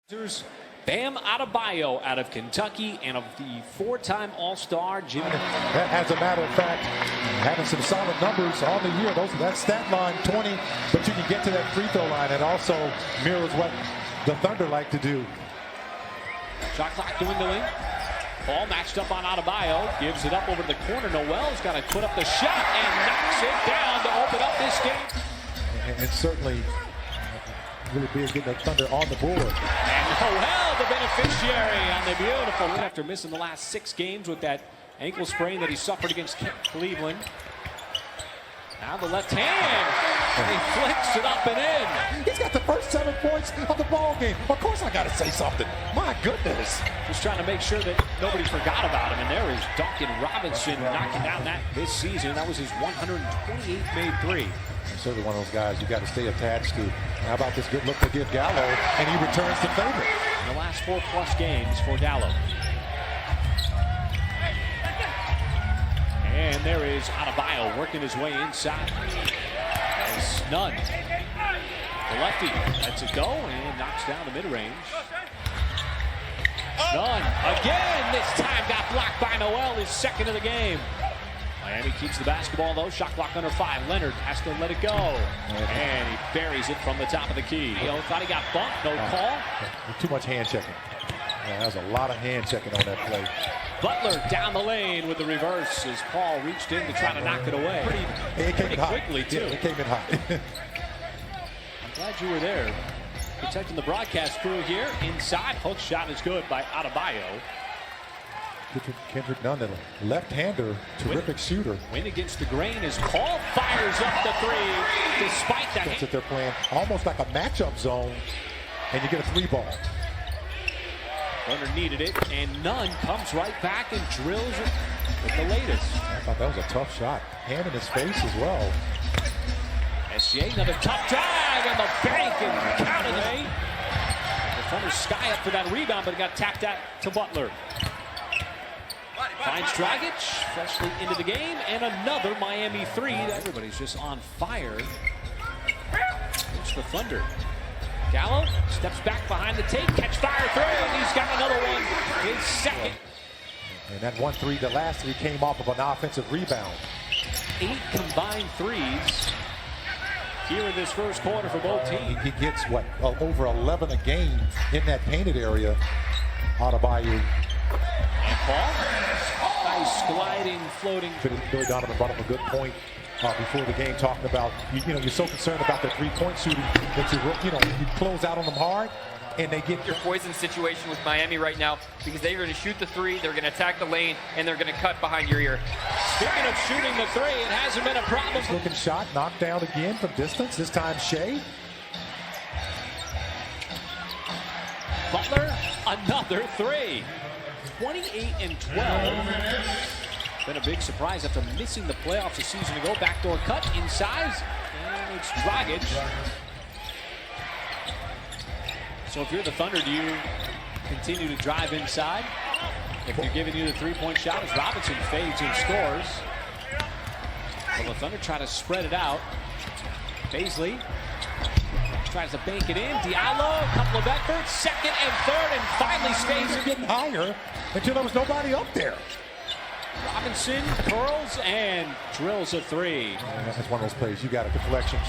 There's Bam Adebayo out of Kentucky and of the four-time All-Star Jimmy. As a matter of fact, having some solid numbers on the year. That stat line 20, but you can get to that free throw line. It also mirrors what the Thunder like to do. Shot clock dwindling. Ball matched up on Adebayo. Gives it up over to the corner. Noel's got to put up the shot and knocks it down to open up this game. And certainly really big getting the Thunder on the board. And Noel, the beneficiary on the beautiful win after missing the last 6 games with that ankle sprain that he suffered against Cleveland. Now the left hand, and he flicks it up and in. He's got the first 7 points of the ball game. Of course I got to say something. My goodness. Just trying to make sure that nobody forgot about him. And there is Duncan Robinson knocking down that this season. That was his 128th made three. Certainly one of those guys you got to stay attached to. How about this good look to give Gallo, and he returns the favor. In the last 4+ games for Gallo. And there is Adebayo working his way inside. As Nunn, the lefty, lets it go and knocks down the mid-range. Nunn again, this time got blocked by Noel, his second of the game. Miami keeps the basketball though, shot clock under 5. Leonard has to let it go. And he buries it from the top of the key. Thought he got bumped, no call. Too much hand checking. Yeah, that was a lot of hand checking on that play. Butler down the lane with the reverse as Paul reached in to try to knock it away. Pretty quickly too. Yeah, it came in hot. I'm glad you were there. Protecting the broadcast crew here. Inside, hook shot is good by Adebayo. Kendrick Nunn, a left-hander, terrific shooter. Win against the grain as Paul fires up the three despite that. That's what they're playing, almost like a matchup zone, and you get a 3 ball. Runner needed it, and Nunn comes right back and drills it with the latest. I thought that was a tough shot. Hand in his face as well. SGA, another tough drive on the bank and counted it. The Thunder sky up for that rebound, but it got tapped out to Butler. Finds Dragic, freshly into the game, and another Miami 3. Everybody's just on fire. It's the Thunder. Gallo steps back behind the tape, catch fire through, and he's got another one, his second. And that 1-3, the last 3 came off of an offensive rebound. 8 combined threes here in this first quarter for both teams. He gets, what, over 11 a game in that painted area. Adebayo. And Paul, nice gliding, floating. Billy Donovan brought up a good point before the game, talking about, you're so concerned about their 3-point shooting that you close out on them hard, and they get your poison situation with Miami right now, because they're going to shoot the 3, they're going to attack the lane, and they're going to cut behind your ear. Speaking of shooting the 3, it hasn't been a problem. Looking shot, knocked down again from distance. This time Shea. Butler, another 3. 28 and 12. Been a big surprise after missing the playoffs a season ago. Backdoor cut inside, and it's Dragic. So if you're the Thunder, do you continue to drive inside? If they're giving you the 3-point shot, as Robinson fades and scores. Well, the Thunder try to spread it out. Baisley tries to bank it in. Diallo, a couple of efforts, second and third, and finally stays in. Getting higher until there was nobody up there. Robinson curls and drills a 3. That's one of those plays. You got it, deflections.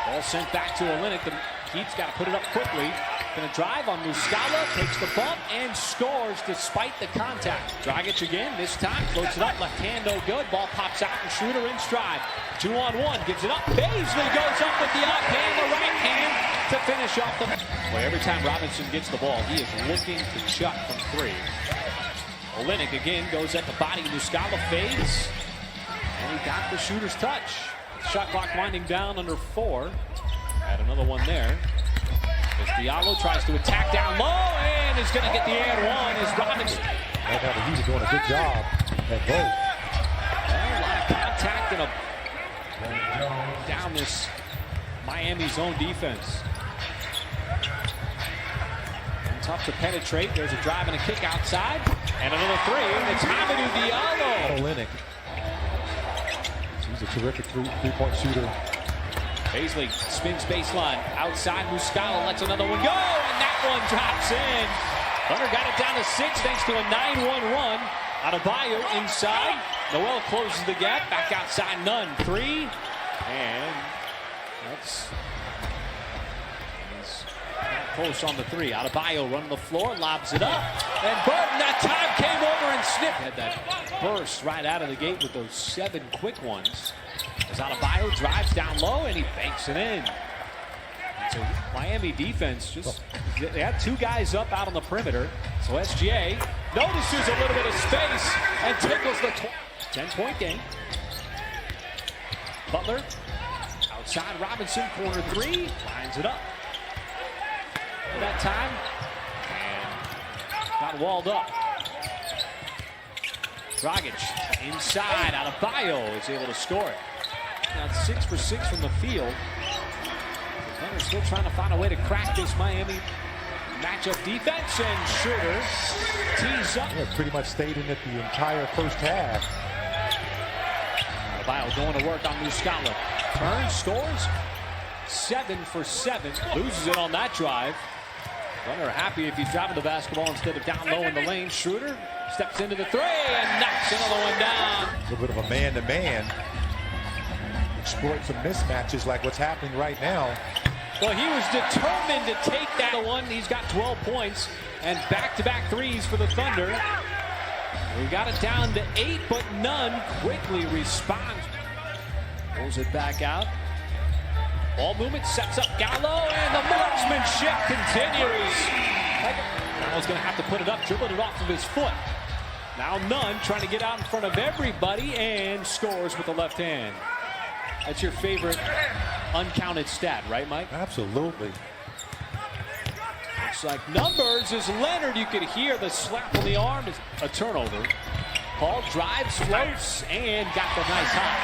Ball sent back to Olynyk. The Heat's got to put it up quickly. Gonna drive on Muscala, takes the bump and scores despite the contact. Dragic again, this time floats it up, left hand no good. Ball pops out and Schroeder in stride. 2-on-1, gives it up. Baisley goes up with the offhand, the right hand to finish off the. Well, every time Robinson gets the ball, he is looking to chuck from 3. Olynyk again goes at the body. Muscala fades, and he got the shooter's touch. Shot clock winding down under 4. Had another one there. As Diallo tries to attack down low and is going to get the and one as Robinson. Right now, the Heat are doing a good job at both. A lot of contact and down this Miami zone defense. And tough to penetrate. There's a drive and a kick outside. And another 3. And it's Hamidou Diallo. Olynyk. He's a terrific 3-point shooter. Paisley spins baseline. Outside, Muscala lets another one go, and that one drops in. Thunder got it down to 6 thanks to a 9-1 run. Adebayo inside. Noel closes the gap. Back outside, Nunn. 3. And that's close on the 3. Adebayo running the floor, lobs it up. And Burton that time came over and snipped. Had that burst right out of the gate with those 7 quick ones. As Adebayo drives down low and he banks it in. So Miami defense they had 2 guys up out on the perimeter. So SGA notices a little bit of space and tickles the 10-point game. Butler outside, Robinson, corner 3, lines it up. That time, and got walled up. Dragic inside, Adebayo is able to score it. Now it's 6 for 6 from the field. The Thunder still trying to find a way to crack this Miami matchup defense, and Schroeder tees up. Yeah, pretty much stayed in it the entire first half. Adebayo going to work on Muscala. Turns, scores. 7 for 7. Loses it on that drive. Thunder happy if he's driving the basketball instead of down low in the lane. Schroeder steps into the 3 and knocks another one down. A little bit of a man-to-man. Exploit some mismatches like what's happening right now. Well, he was determined to take that one. He's got 12 points and back-to-back threes for the Thunder. We got it down to 8, but Nunn quickly responds. Pulls it back out. Ball movement sets up Gallo, and the marksmanship continues. Gallo's going to have to put it up, dribbling it off of his foot. Now Nunn trying to get out in front of everybody and scores with the left hand. That's your favorite uncounted stat, right, Mike? Absolutely. Looks like numbers as Leonard. You could hear the slap on the arm. A turnover. Paul drives, floats, and got the nice hop.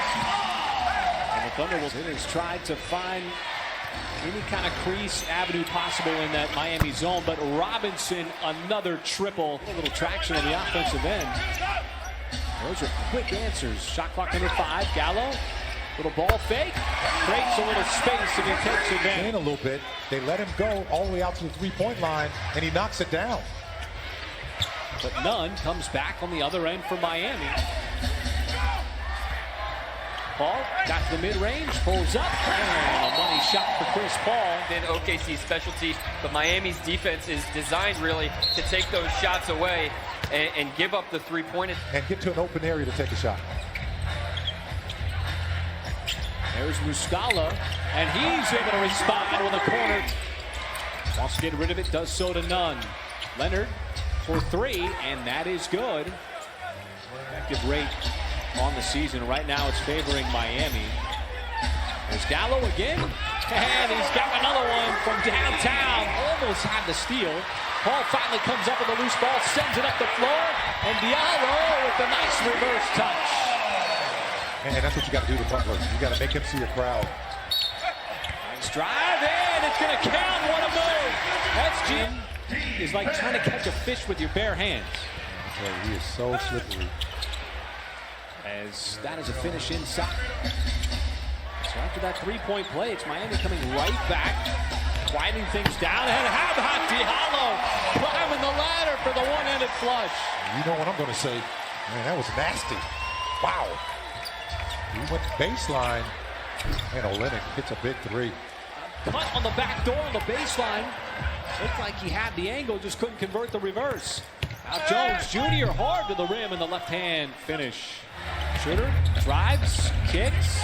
And the Thunder has tried to find any kind of crease avenue possible in that Miami zone, but Robinson, another triple. A little traction on the offensive end. Those are quick answers. Shot clock number 5, Gallo. Little ball fake, creates a little space, and he takes advantage. In a little bit, they let him go all the way out to the 3-point line, and he knocks it down. But Nunn comes back on the other end for Miami. Paul got to the mid-range, pulls up, and a money shot for Chris Paul. Then OKC's specialty, but Miami's defense is designed really to take those shots away and give up the 3-pointer. And get to an open area to take a shot. There's Muscala, and he's able to respond with a corner. Wants to get rid of it, does so to Nunn. Leonard for 3, and that is good. Effective rate on the season. Right now it's favoring Miami. There's Gallo again, and he's got another one from downtown. Almost had the steal. Paul finally comes up with a loose ball, sends it up the floor, and Diallo with the nice reverse touch. And that's what you got to do to Butler. You got to make him see a crowd. Nice drive, and it's going to count. What a move. That's Jim. Is like trying to catch a fish with your bare hands. I tell you, he is so slippery. As that is a finish inside. So after that 3-point play, it's Miami coming right back, quieting things down, and how about Diallo climbing the ladder for the one-handed flush? You know what I'm going to say? Man, that was nasty. Wow. He went baseline, and Olynyk hits a big 3. Cut on the back door on the baseline. Looked like he had the angle, just couldn't convert the reverse. Now Jones Jr. hard to the rim and the left-hand finish. Schroeder drives, kicks.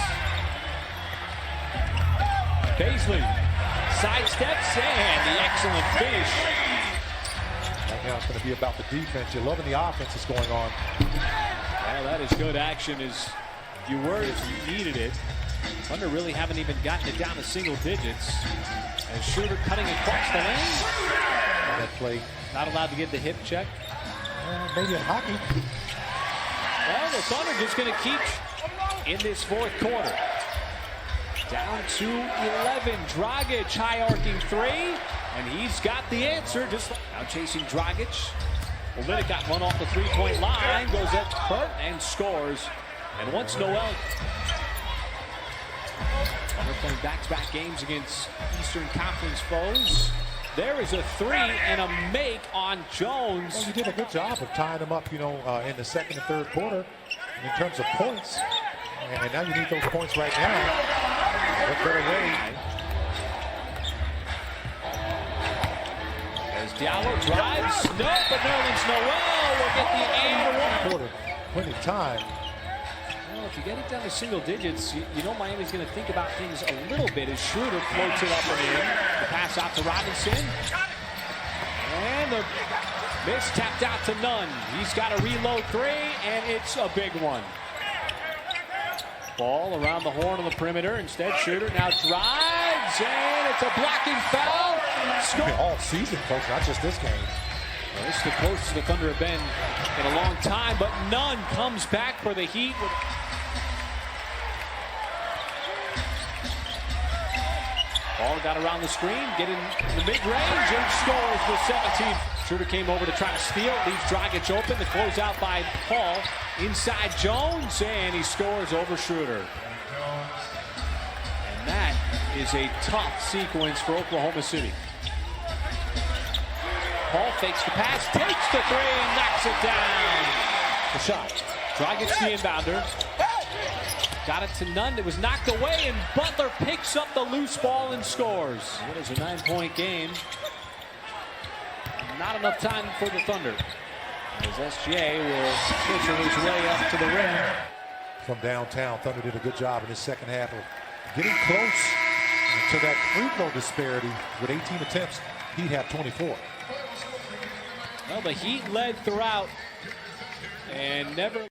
Paisley sidesteps, and the excellent finish. Right now it's going to be about the defense. You're loving the offense that's going on. Well, that is good action as you were if you needed it. Thunder really haven't even gotten it down to single digits. As Schroeder cutting across the lane. That play. Not allowed to get the hip check. Maybe in hockey. Well, the Thunder just going to keep in this fourth quarter. Down to 11. Dragic high-arcing 3. And he's got the answer. Just now chasing Dragic. Olynyk got one off the 3-point line. Goes at Burt and scores. And once Noel playing back-to-back games against Eastern Conference foes. There is a three and a make on Jones. Well, you did a good job of tying them up, in the second and third quarter in terms of points. And now you need those points right now. What better way? As Diallo drives, no, but Nerlens Noel will get the and one. Quarter, plenty of time. Well, if you get it down to single digits, you know Miami's going to think about things a little bit as Schroeder floats it up and in. The pass out to Robinson. And the miss tapped out to Nunn. He's got a reload three, and it's a big one. Ball around the horn on the perimeter. Instead, Schroeder now drives, and it's a blocking foul. All season, folks, not just this game. Well, this is the closest the Thunder have been in a long time, but Nunn comes back for the Heat. Ball got around the screen, get in the mid-range, and scores the 17th. Schroeder came over to try to steal, leaves Dragic open. The closeout by Paul. Inside Jones, and he scores over Schroeder. And that is a tough sequence for Oklahoma City. Paul fakes the pass, takes the three, and knocks it down. The shot. Dragic the inbounder. Got it to Nunn. It was knocked away, and Butler picks up the loose ball and scores. It is a 9-point game. Not enough time for the Thunder, as SGA will filter his way up to the rim. From downtown, Thunder did a good job in the second half of getting close to that free throw disparity. With 18 attempts, Heat had 24. Well, the Heat led throughout and never